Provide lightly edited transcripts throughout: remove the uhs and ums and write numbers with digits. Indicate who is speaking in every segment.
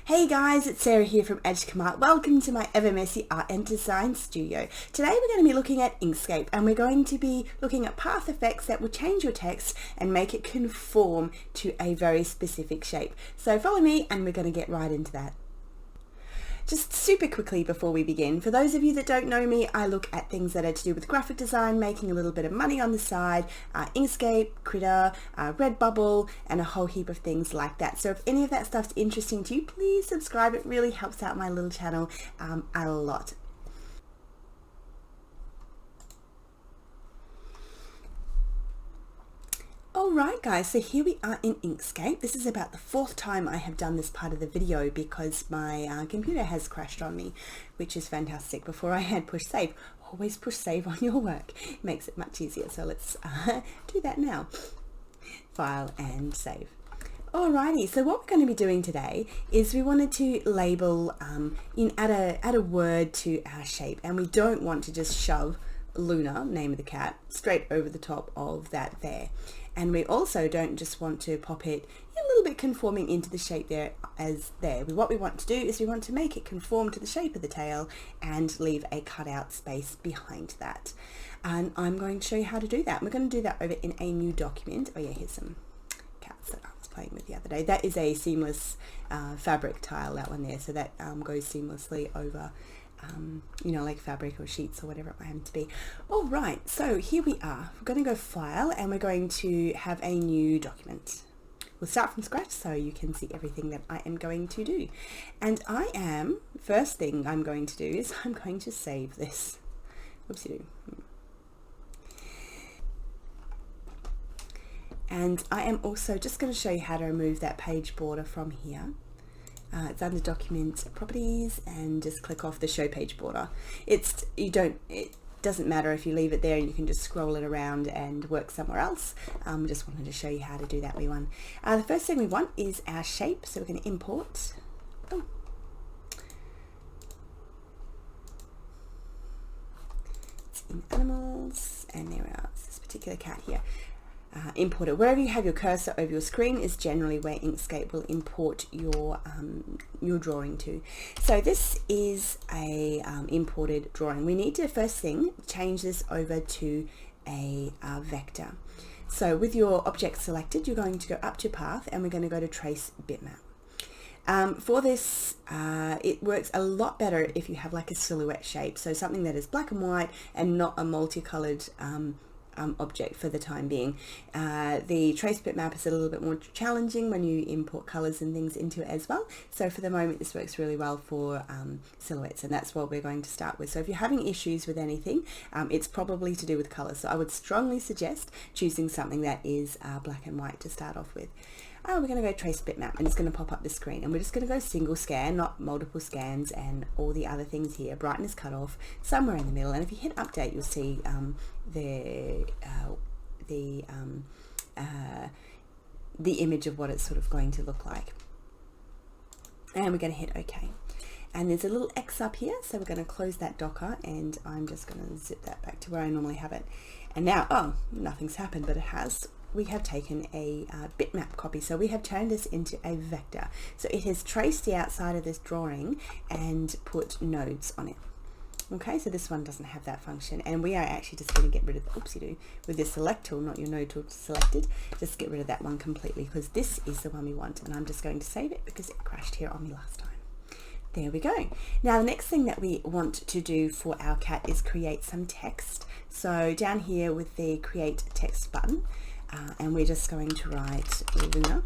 Speaker 1: Hey guys, it's Sarah here from Edgecombe Art. Welcome to my ever messy art and design studio. Today we're going to be looking at Inkscape and we're going to be looking at path effects that will change your text and make it conform to a very specific shape. So follow me and we're going to get right into that. Just super quickly before we begin, for those of you that don't know me, I look at things that are to do with graphic design, making a little bit of money on the side, Inkscape, Critter, Redbubble, and a whole heap of things like that. So if any of that stuff's interesting to you, please subscribe. It really helps out my little channel a lot. Alright guys, so here we are in Inkscape. This is about the fourth time I have done this part of the video because my computer has crashed on me, which is fantastic. Before I had push save. Always push save on your work. It makes it much easier. So let's do that now. File and save. Alrighty, so what we're going to be doing today is we wanted to label, add a word to our shape, and we don't want to just shove Luna, name of the cat, straight over the top of that there. And we also don't just want to pop it a little bit conforming into the shape there as there. What we want to do is we want to make it conform to the shape of the tail and leave a cutout space behind that. And I'm going to show you how to do that. We're going to do that over in a new document. Oh yeah, here's some cats that I was playing with the other day. That is a seamless fabric tile, that one there. So that goes seamlessly over you know, like fabric or sheets or whatever it might happen to be. All right, so here we are. We're going to go file and we're going to have a new document. We'll start from scratch so you can see everything that I am going to do. And first thing I'm going to do is I'm going to save this. Whoopsie-doo. And I am also just going to show you how to remove that page border from here. It's under document properties and just click off the show page border. It doesn't matter if you leave it there and you can just scroll it around and work somewhere else. Just wanted to show you how to do that wee one. The first thing we want is our shape, so we're going to import. It's in animals, and there we are. It's this particular cat here. Import it. Wherever you have your cursor over your screen is generally where Inkscape will import your drawing to. So this is a imported drawing. We need to first thing change this over to a vector. So with your object selected, you're going to go up to path and we're going to go to trace bitmap. For this, it works a lot better if you have like a silhouette shape, so something that is black and white and not a multicolored object for the time being. The trace bitmap is a little bit more challenging when you import colors and things into it as well. So for the moment this works really well for silhouettes, and that's what we're going to start with. So if you're having issues with anything, it's probably to do with colors. So I would strongly suggest choosing something that is black and white to start off with. We're going to go trace bitmap and it's going to pop up the screen, and we're just going to go single scan, not multiple scans, and all the other things here. Brightness cut off somewhere in the middle, and if you hit update you'll see the image of what it's sort of going to look like. And we're going to hit OK. And there's a little X up here, so we're going to close that Docker, and I'm just going to zip that back to where I normally have it. And now, oh, nothing's happened, but it has. We have taken a bitmap copy, so we have turned this into a vector. So it has traced the outside of this drawing and put nodes on it. Okay, so this one doesn't have that function, and we are actually just going to get rid of the oopsie-doo with the select tool, not your node tool selected. Just get rid of that one completely because this is the one we want, and I'm just going to save it because it crashed here on me last time. There we go. Now the next thing that we want to do for our cat is create some text. So down here with the create text button, and we're just going to write Luna,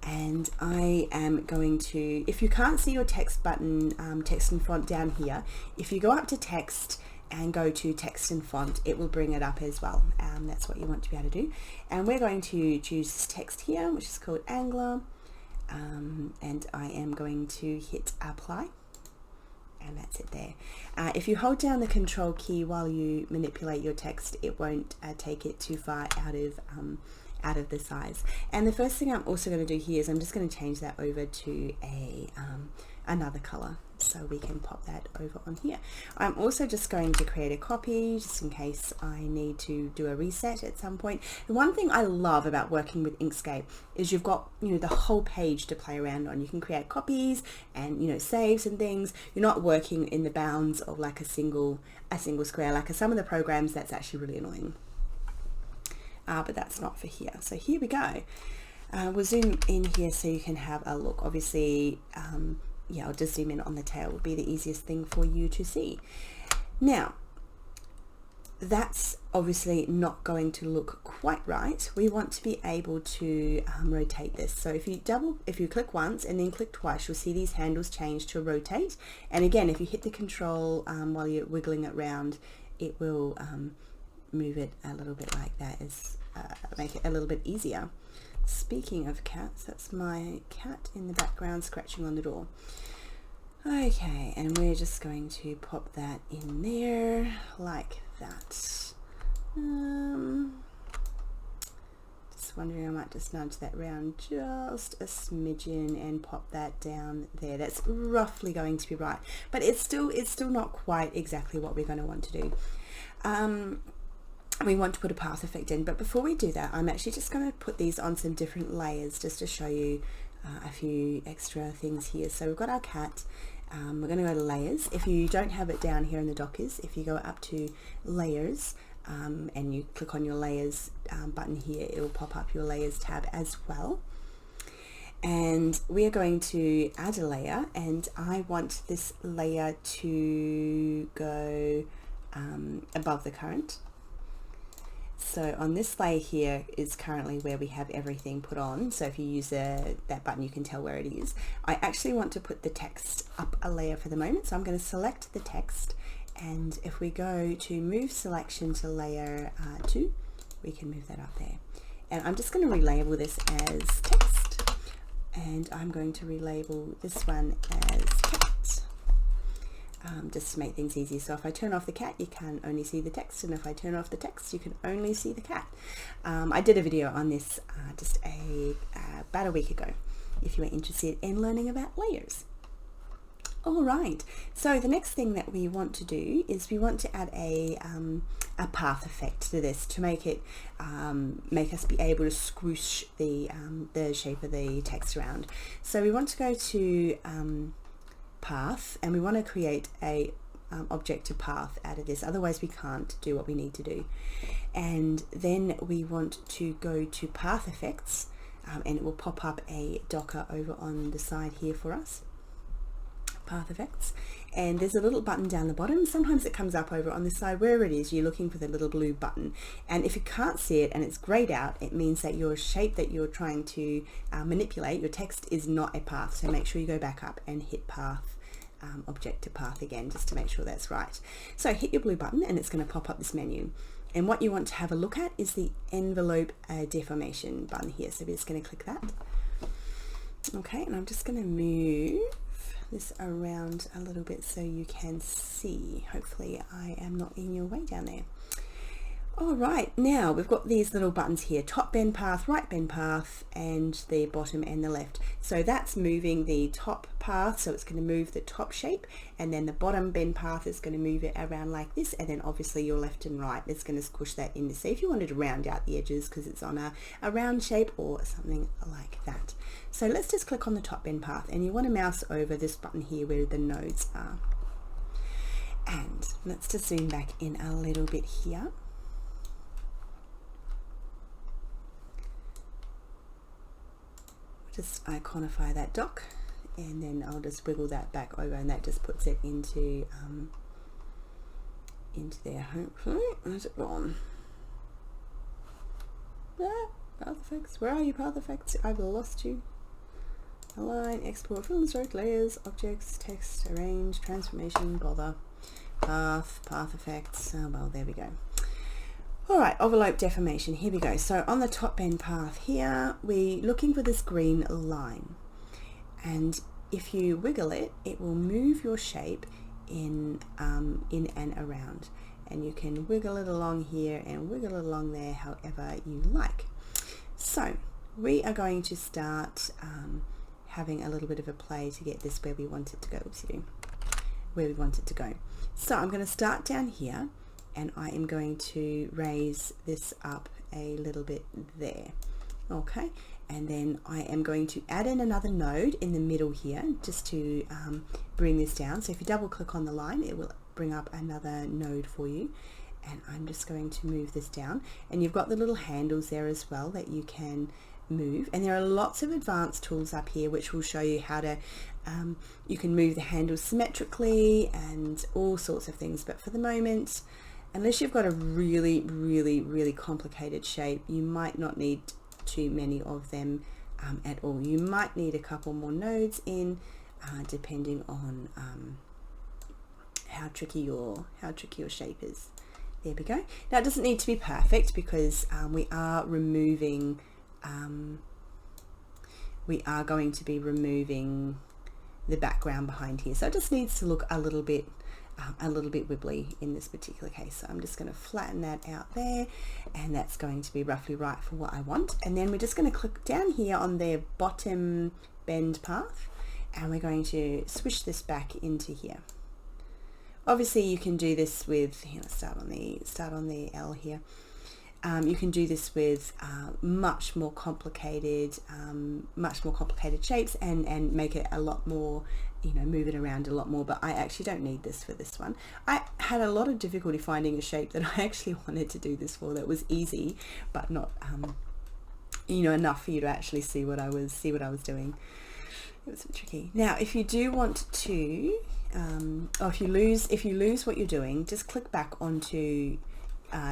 Speaker 1: and I am going to, if you can't see your text button, text and font down here, if you go up to text and go to text and font, it will bring it up as well. That's what you want to be able to do. And we're going to choose this text here, which is called Angler, and I am going to hit apply. And that's it there. If you hold down the control key while you manipulate your text, it won't take it too far out out of the size. And the first thing I'm also going to do here is I'm just going to change that over to a another color, so we can pop that over on here. I'm also just going to create a copy just in case I need to do a reset at some point. The one thing I love about working with Inkscape is you've got, you know, the whole page to play around on. You can create copies and, you know, saves and things. You're not working in the bounds of like a single square. Like some of the programs, that's actually really annoying. But that's not for here. So here we go. We'll zoom in here so you can have a look. Obviously, yeah, I'll just zoom in on the tail, would be the easiest thing for you to see. Now, that's obviously not going to look quite right. We want to be able to rotate this. So if you click once and then click twice, you'll see these handles change to rotate. And again, if you hit the control while you're wiggling it around, it will move it a little bit like that, is make it a little bit easier. Speaking of cats, that's my cat in the background scratching on the door. Okay, and we're just going to pop that in there like that. Just wondering, I might just nudge that round just a smidgen and pop that down there. That's roughly going to be right, but it's still not quite exactly what we're going to want to do. We want to put a path effect in, but before we do that, I'm actually just going to put these on some different layers just to show you a few extra things here. So we've got our cat. We're going to go to layers. If you don't have it down here in the dockers, if you go up to layers and you click on your layers button here, it will pop up your layers tab as well. And we are going to add a layer, and I want this layer to go above the current. So on this layer here is currently where we have everything put on. So if you use that button, you can tell where it is. I actually want to put the text up a layer for the moment. So I'm going to select the text. And if we go to move selection to layer 2, we can move that up there. And I'm just going to relabel this as text. And I'm going to relabel this one as cat. Just to make things easy. So if I turn off the cat, you can only see the text, and if I turn off the text, you can only see the cat. I did a video on this just about a week ago, if you are interested in learning about layers. All right, so the next thing that we want to do is we want to add a path effect to this to make it make us be able to squish the shape of the text around. So we want to go to path, and we want to create a object to path out of this, otherwise we can't do what we need to do. And then we want to go to path effects, and it will pop up a docker over on the side here for us, path effects, and there's a little button down the bottom. Sometimes it comes up over on the side. Wherever it is, you're looking for the little blue button, and if you can't see it and it's grayed out, it means that your shape that you're trying to manipulate, your text, is not a path. So make sure you go back up and hit path, object to path again, just to make sure that's right. So hit your blue button and it's going to pop up this menu, and what you want to have a look at is the envelope deformation button here. So we're just going to click that. Okay, and I'm just going to move this around a little bit so you can see. Hopefully I am not in your way down there. All right, now we've got these little buttons here, top bend path, right bend path, and the bottom and the left. So that's moving the top path, so it's going to move the top shape, and then the bottom bend path is going to move it around like this, and then obviously your left and right is going to squish that in to see if you wanted to round out the edges because it's on a round shape or something like that. So let's just click on the top bend path, and you want to mouse over this button here where the nodes are. And let's just zoom back in a little bit here. Just iconify that dock, and then I'll just wiggle that back over, and that just puts it into there. Hopefully, where's it gone? Path effects. Where are you, path effects? I've lost you. Align, export, fill and stroke, layers, objects, text, arrange, transformation, bother, path effects. Oh, well, there we go. All right, envelope deformation, here we go. So on the top bend path here, we're looking for this green line. And if you wiggle it, it will move your shape in and around. And you can wiggle it along here and wiggle it along there however you like. So we are going to start having a little bit of a play to get this where we want it to go. Oopsie, where we want it to go. So I'm going to start down here, and I am going to raise this up a little bit there. Okay, and then I am going to add in another node in the middle here just to bring this down. So if you double click on the line, it will bring up another node for you. And I'm just going to move this down, and you've got the little handles there as well that you can move, and there are lots of advanced tools up here which will show you how to you can move the handles symmetrically and all sorts of things, but for the moment, unless you've got a really complicated shape, you might not need too many of them at all. You might need a couple more nodes in depending on how tricky your shape is. There we go. Now it doesn't need to be perfect because we are removing we are going to be removing the background behind here, so it just needs to look a little bit wibbly in this particular case. So I'm just going to flatten that out there, and that's going to be roughly right for what I want. And then we're just going to click down here on the bottom bend path, and we're going to switch this back into here. Obviously you can do this with, let's start on the L here. You can do this with much more complicated shapes and make it a lot more, move it around a lot more, but I actually don't need this for this one. I had a lot of difficulty finding a shape that I actually wanted to do this for that was easy, but not enough for you to actually see what I was doing. It was tricky. Now if you do want to or if you lose what you're doing, just click back onto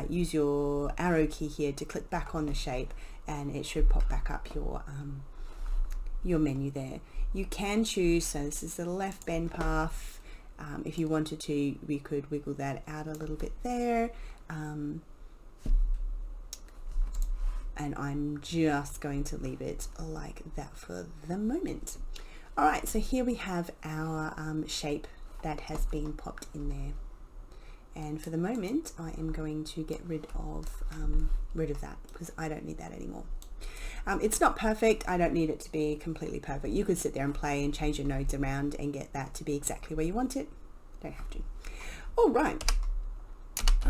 Speaker 1: use your arrow key here to click back on the shape, and it should pop back up your menu there. You can choose, so this is the left bend path. If you wanted to, we could wiggle that out a little bit there, and I'm just going to leave it like that for the moment. Alright, so here we have our shape that has been popped in there. And for the moment, I am going to get rid of that because I don't need that anymore. It's not perfect. I don't need it to be completely perfect. You could sit there and play and change your nodes around and get that to be exactly where you want it. Don't have to. All right.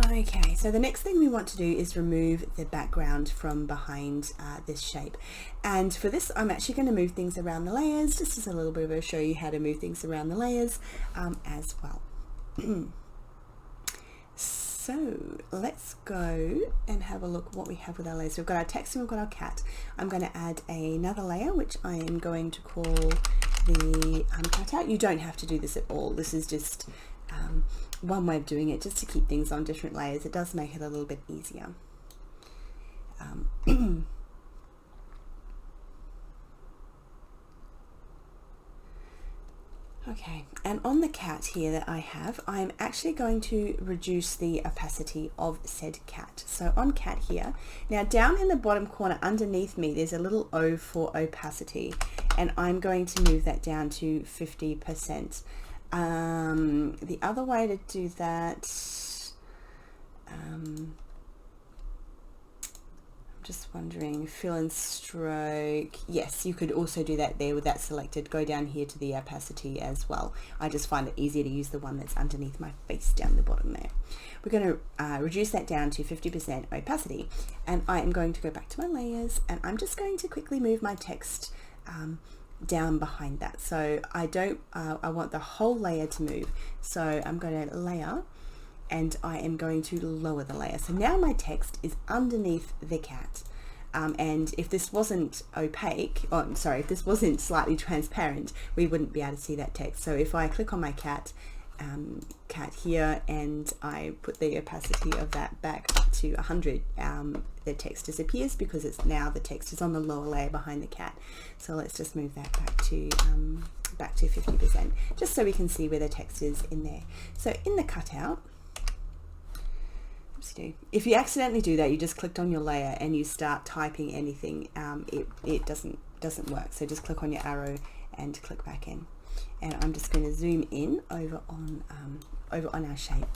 Speaker 1: Okay, so the next thing we want to do is remove the background from behind this shape. And for this, I'm actually going to move things around the layers, just as a little bit of a show you how to move things around the layers as well. So let's go and have a look what we have with our layers. So we've got our text and we've got our cat. I'm going to add another layer, which I am going to call the cutout. You don't have to do this at all. This is just one way of doing it, just to keep things on different layers. It does make it a little bit easier. Okay, and on the cat here that I have, I'm actually going to reduce the opacity of said cat. So on cat here, now down in the bottom corner underneath me, there's a little O for opacity, and I'm going to move that down to 50%. The other way to do that, I'm just wondering, fill and stroke. Yes, you could also do that there with that selected. Go down here to the opacity as well. I just find it easier to use the one that's underneath my face down the bottom there. We're going to reduce that down to 50% opacity, and I am going to go back to my layers, and I'm just going to quickly move my text down behind that. So I want the whole layer to move. So I'm going to layer, and I am going to lower the layer. So now my text is underneath the cat. And if this wasn't opaque, if this wasn't slightly transparent, we wouldn't be able to see that text. So if I click on my cat here, and I put the opacity of that back up to 100, the text disappears because it's now the text is on the lower layer behind the cat. So let's just move that back to 50%, just so we can see where the text is in there. So in the cutout, if you accidentally do that, you just clicked on your layer and you start typing anything, it doesn't work. So just click on your arrow and click back in. And I'm just going to zoom in over on our shape.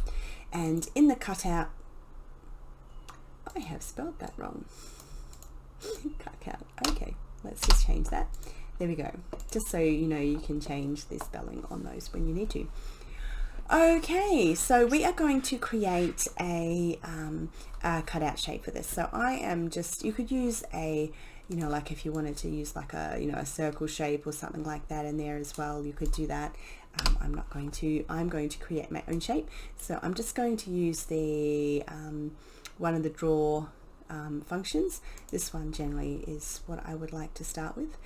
Speaker 1: And in the cutout, I have spelled that wrong. Cutout. Okay, let's just change that. There we go. Just so you know, you can change the spelling on those when you need to. Okay, so we are going to create a cutout shape for this. So I am just, you could use a, you know, like if you wanted to use like a, you know, a circle shape or something like that in there as well, you could do that. I'm not going to, I'm going to create my own shape. So I'm just going to use the one of the draw functions. This one generally is what I would like to start with.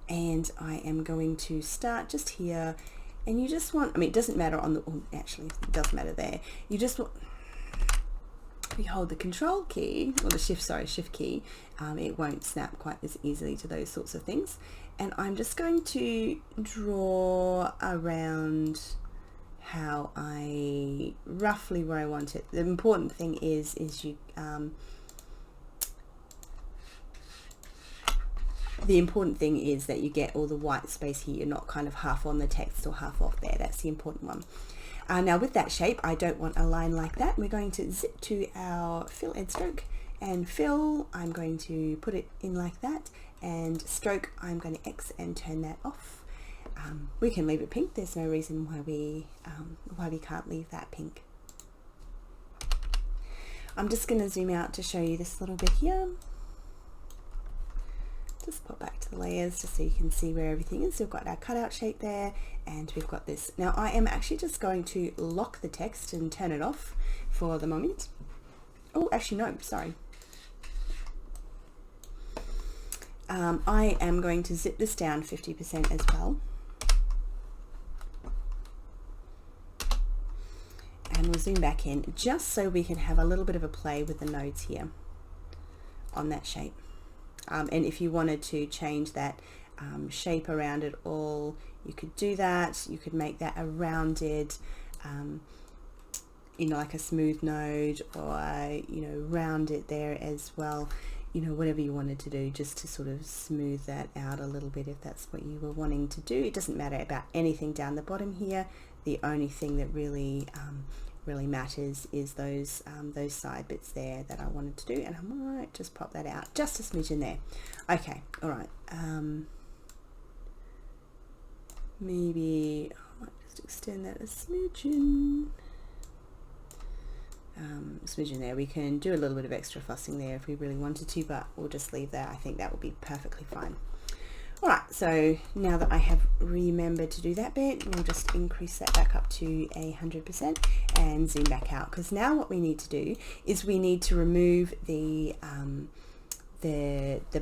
Speaker 1: And I am going to start just here. And you just want, I mean, it doesn't matter on the, oh, actually it does matter there. You just want, if you hold the control key, or the shift key, it won't snap quite as easily to those sorts of things. And I'm just going to draw around how I, roughly where I want it. The important thing is you, the important thing is that you get all the white space here. You're not kind of half on the text or half off there. That's the important one. Now with that shape, I don't want a line like that. We're going to zip to our fill and stroke, and fill, I'm going to put it in like that, and stroke, I'm going to X and turn that off. We can leave it pink. There's no reason why we can't leave that pink. I'm just going to zoom out to show you this little bit here. Just pop back to the layers just so you can see where everything is. So we've got our cutout shape there, and we've got this. Now I am actually just going to lock the text and turn it off for the moment. Oh, actually no, sorry. I am going to zip this down 50% as well. And we'll zoom back in just so we can have a little bit of a play with the nodes here on that shape. And if you wanted to change that shape around it all, you could do that. You could make that a rounded, you know, like a smooth node, or, you know, round it there as well. You know, whatever you wanted to do, just to sort of smooth that out a little bit if that's what you were wanting to do. It doesn't matter about anything down the bottom here. The only thing that really really matters is those side bits there that I wanted to do, and I might just pop that out just a smidgen there. Okay, all right. Maybe I might just extend that a smidgen. Smidgen there. We can do a little bit of extra fussing there if we really wanted to, but we'll just leave that. I think that will be perfectly fine. Alright, so now that I have remembered to do that bit, we'll just increase that back up to 100% and zoom back out, because now what we need to do is we need to remove the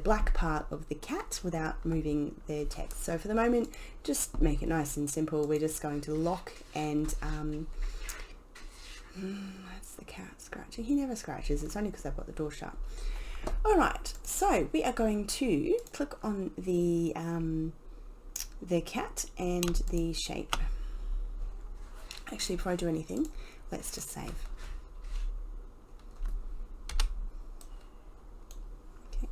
Speaker 1: black part of the cat without moving the text. So for the moment, just make it nice and simple. We're just going to lock and that's the cat scratching. He never scratches, it's only because I've got the door shut. Alright, so we are going to click on the cat and the shape. Actually, before I do anything, let's just save. Okay.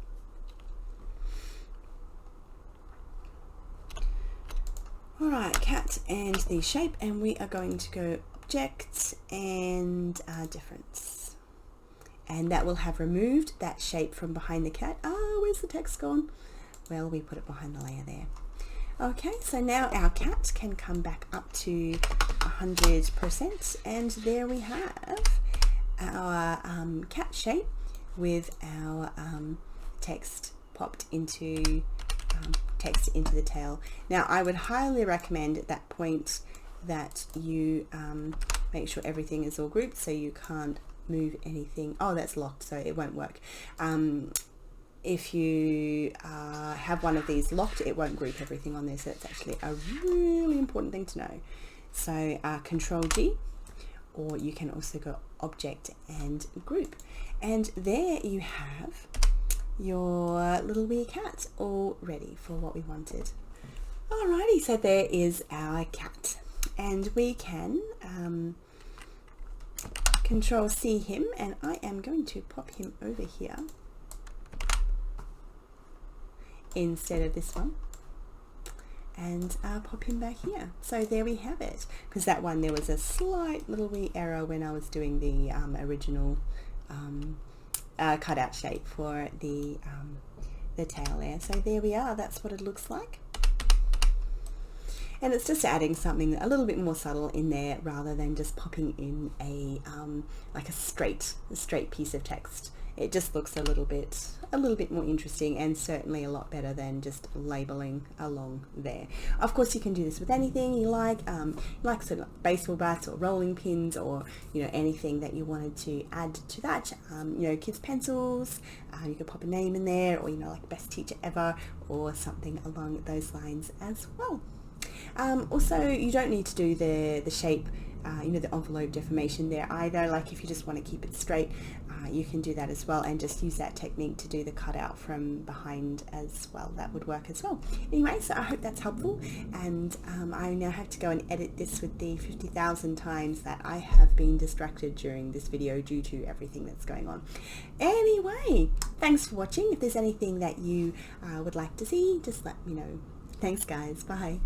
Speaker 1: Alright, cat and the shape, and we are going to go object and difference. And that will have removed that shape from behind the cat. Oh, where's the text gone? Well, we put it behind the layer there. Okay, so now our cat can come back up to 100%, and there we have our cat shape with our text popped into text into the tail. Now, I would highly recommend at that point that you make sure everything is all grouped so you can't move anything. Oh, that's locked, so it won't work. If you have one of these locked, it won't group everything on there, so it's actually a really important thing to know. So Control G, or you can also go Object and Group, and there you have your little wee cat all ready for what we wanted. Alrighty, so there is our cat, and we can Control C him, and I am going to pop him over here instead of this one, and pop him back here. So there we have it, because that one there was a slight little wee error when I was doing the original cutout shape for the the tail there. So there we are, that's what it looks like. And it's just adding something a little bit more subtle in there rather than just popping in a like a straight piece of text. It just looks a little bit more interesting, and certainly a lot better than just labeling along there. Of course, you can do this with anything you like, sort of baseball bats or rolling pins, or anything that you wanted to add to that. Kids' pencils. You could pop a name in there, or like best teacher ever, or something along those lines as well. Also, you don't need to do the shape, the envelope deformation there either. Like if you just want to keep it straight, you can do that as well, and just use that technique to do the cutout from behind as well. That would work as well. Anyway, so I hope that's helpful, and I now have to go and edit this with the 50,000 times that I have been distracted during this video due to everything that's going on. Anyway, thanks for watching. If there's anything that you would like to see, just let me know. Thanks guys, bye.